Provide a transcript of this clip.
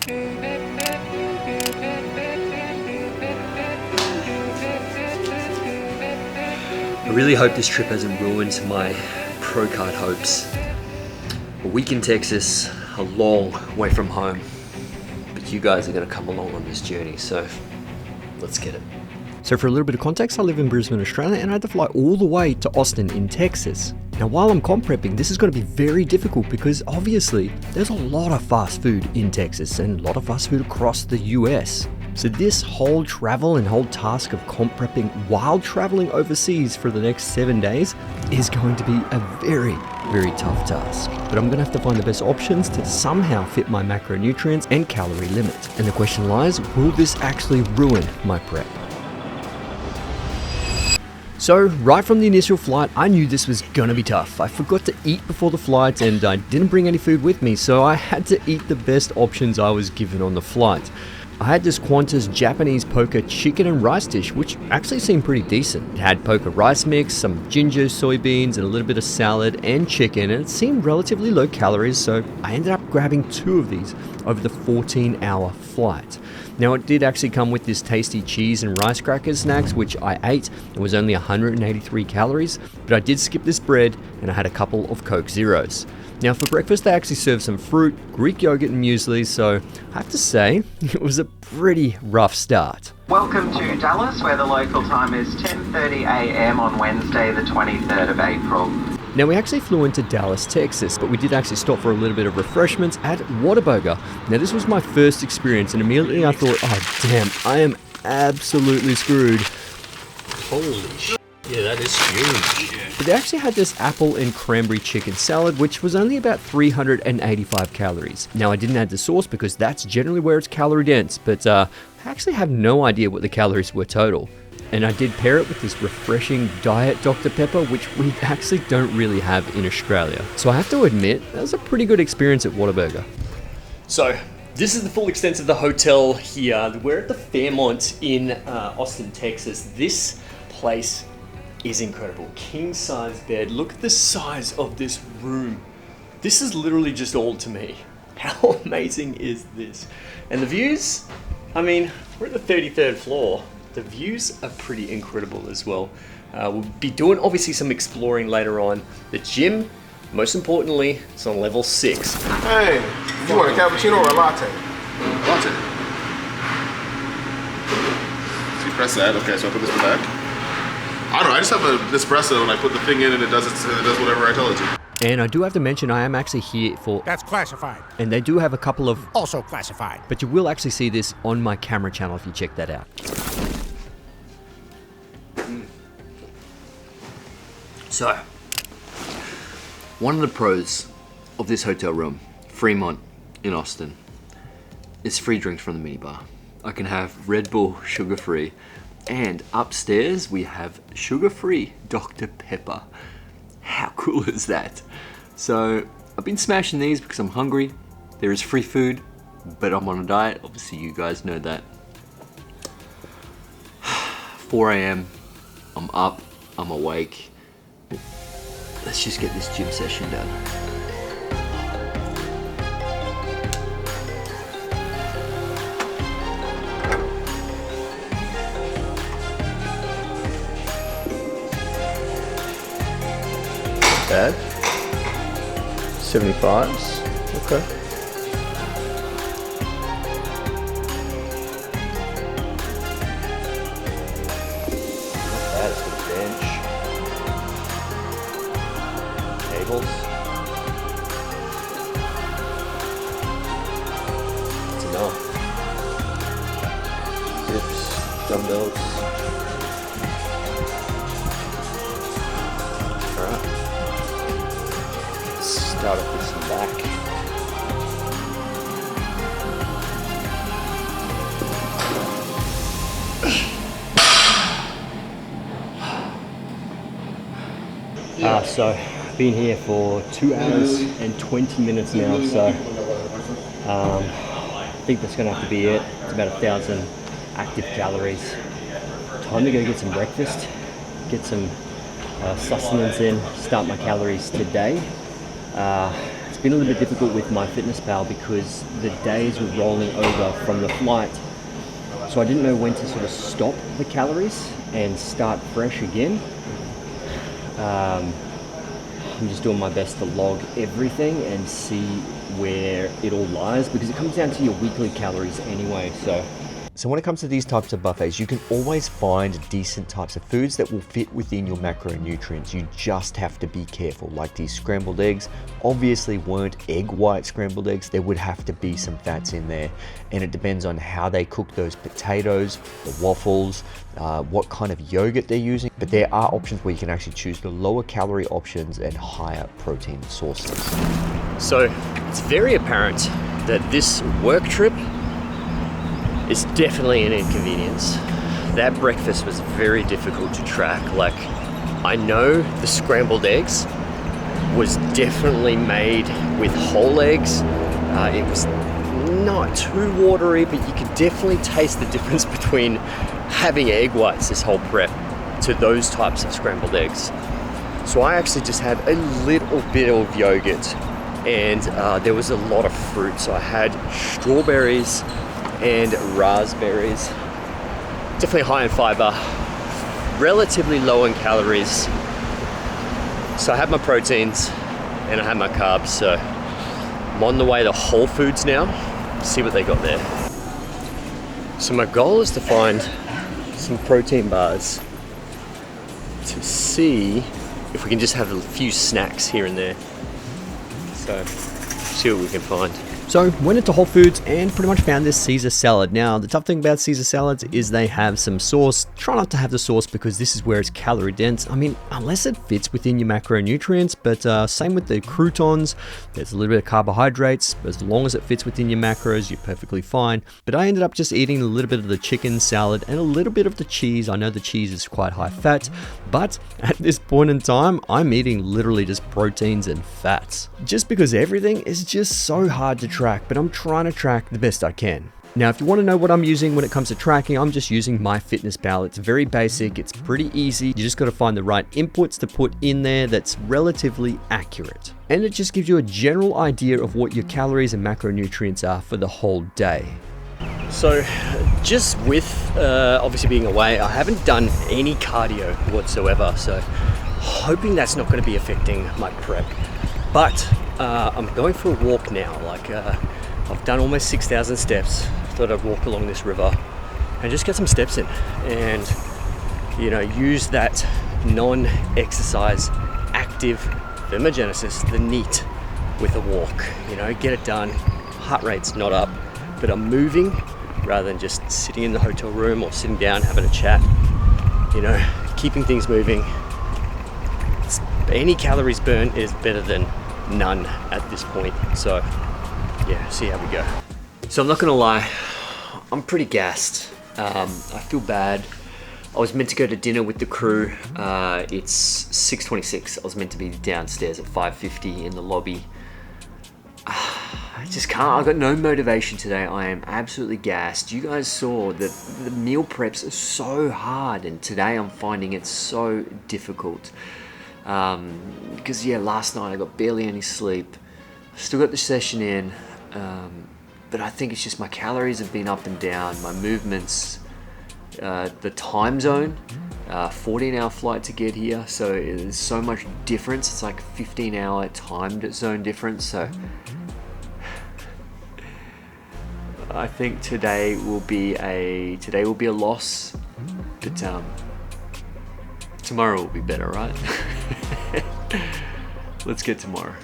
I really hope this trip hasn't ruined my pro card hopes. A week in Texas, a long way from home, but you guys are going to come along on this journey, so let's get it. So for a little bit of context, I live in Brisbane, Australia, and I had to fly all the way to Austin in Texas. Now while I'm comp prepping, this is going to be very difficult because obviously there's a lot of fast food in Texas and a lot of fast food across the US. So this whole travel and whole task of comp prepping while traveling overseas for the next 7 days is going to be a very, very tough task. But I'm going to have to find the best options to somehow fit my macronutrients and calorie limit. And the question lies, will this actually ruin my prep? So right from the initial flight, I knew this was gonna be tough. I forgot to eat before the flight and I didn't bring any food with me, so I had to eat the best options I was given on the flight. I had this Qantas Japanese poker chicken and rice dish, which actually seemed pretty decent. It had poker rice mix, some ginger, soybeans, and a little bit of salad and chicken, and it seemed relatively low calories, so I ended up grabbing 2 of these over the 14-hour flight. Now it did actually come with this tasty cheese and rice crackers snacks, which I ate. It was only 183 calories, but I did skip this bread and I had a couple of Coke Zeros. Now for breakfast they actually served some fruit, Greek yogurt and muesli, so I have to say it was a pretty rough start. Welcome to Dallas, where the local time is 10:30 a.m. on Wednesday the 23rd of April. Now we actually flew into Dallas, Texas, but we did actually stop for a little bit of refreshments at Whataburger. Now this was my first experience and immediately I thought, oh damn, I am absolutely screwed. Holy shit, yeah, that is huge. But they actually had this apple and cranberry chicken salad, which was only about 385 calories. Now I didn't add the sauce because that's generally where it's calorie dense, but I actually have no idea what the calories were total. And I did pair it with this refreshing Diet Dr. Pepper, which we actually don't really have in Australia. So I have to admit, that was a pretty good experience at Whataburger. So this is the full extent of the hotel here. We're at the Fairmont in Austin, Texas. This place is incredible. King size bed. Look at the size of this room. This is literally just all to me. How amazing is this? And the views, I mean, we're at the 33rd floor. The views are pretty incredible as well. We'll be doing obviously some exploring later on. The gym, most importantly, it's on level 6. Hey, you want a cappuccino or a latte? Latte. So you press that, okay, so I put this in the back. I don't know, I just have an espresso and I put the thing in and it does whatever I tell it to. And I do have to mention, I am actually here for... That's classified. And they do have a couple of... Also classified. But you will actually see this on my camera channel if you check that out. So, one of the pros of this hotel room, Fremont in Austin, is free drinks from the minibar. I can have Red Bull sugar-free, and upstairs we have sugar-free Dr. Pepper. How cool is that? So, I've been smashing these because I'm hungry. There is free food, but I'm on a diet. Obviously, you guys know that. 4 a.m. I'm up, I'm awake. Let's just get this gym session done. Bad. 75s. Okay. It's enough. Dips, dumbbells. Alright. Let's start off with some back. So I've been here for 2 hours and 20 minutes now, so I think that's gonna have to be it. It's about 1,000 active calories. Time to go get some breakfast, get some sustenance in, start my calories today. It's been a little bit difficult with MyFitnessPal because the days were rolling over from the flight. So I didn't know when to sort of stop the calories and start fresh again. I'm just doing my best to log everything and see where it all lies, because it comes down to your weekly calories anyway. So when it comes to these types of buffets, you can always find decent types of foods that will fit within your macronutrients. You just have to be careful. Like these scrambled eggs obviously weren't egg white scrambled eggs. There would have to be some fats in there, and it depends on how they cook those potatoes, the waffles, what kind of yogurt they're using. But there are options where you can actually choose the lower calorie options and higher protein sources. So it's very apparent that this work trip is definitely an inconvenience. That breakfast was very difficult to track. Like, I know the scrambled eggs was definitely made with whole eggs. It was not too watery, but you could definitely taste the difference between having egg whites this whole prep to those types of scrambled eggs. So I actually just had a little bit of yogurt, and there was a lot of fruit. So I had strawberries and raspberries. Definitely high in fiber, relatively low in calories. So I had my proteins and I had my carbs. So I'm on the way to Whole Foods now, see what they got there. So my goal is to find some protein bars to see if we can just have a few snacks here and there. So see what we can find. So went into Whole Foods and pretty much found this Caesar salad. Now, the tough thing about Caesar salads is they have some sauce. Try not to have the sauce because this is where it's calorie dense. I mean, unless it fits within your macronutrients, but same with the croutons. There's a little bit of carbohydrates. As long as it fits within your macros, you're perfectly fine. But I ended up just eating a little bit of the chicken salad and a little bit of the cheese. I know the cheese is quite high fat, but at this point in time, I'm eating literally just proteins and fats. Just because everything is just so hard to track, but I'm trying to track the best I can. Now, if you want to know what I'm using when it comes to tracking, I'm just using MyFitnessPal. It's very basic, it's pretty easy. You just got to find the right inputs to put in there that's relatively accurate. And it just gives you a general idea of what your calories and macronutrients are for the whole day. So just with obviously being away, I haven't done any cardio whatsoever. So hoping that's not going to be affecting my prep. But I'm going for a walk now. Like I've done almost 6,000 steps. Thought I'd walk along this river and just get some steps in, and you know, use that non-exercise active thermogenesis, the NEAT, with a walk. You know, get it done. Heart rate's not up, but I'm moving rather than just sitting in the hotel room or sitting down having a chat. You know, keeping things moving. Any calories burned is better than none at this point. So yeah, see how we go. So I'm not gonna lie, I'm pretty gassed. I feel bad. I was meant to go to dinner with the crew. It's 6:26. I was meant to be downstairs at 5:50 in the lobby. I just can't. I've got no motivation today. I am absolutely gassed. You guys saw that the meal preps are so hard, and today I'm finding it so difficult. Because yeah, last night I got barely any sleep. Still got the session in, but I think it's just my calories have been up and down, my movements, the time zone, 14-hour flight to get here, so there's so much difference. It's like 15-hour time zone difference. So I think today will be a loss, but tomorrow will be better, right? Let's get tomorrow.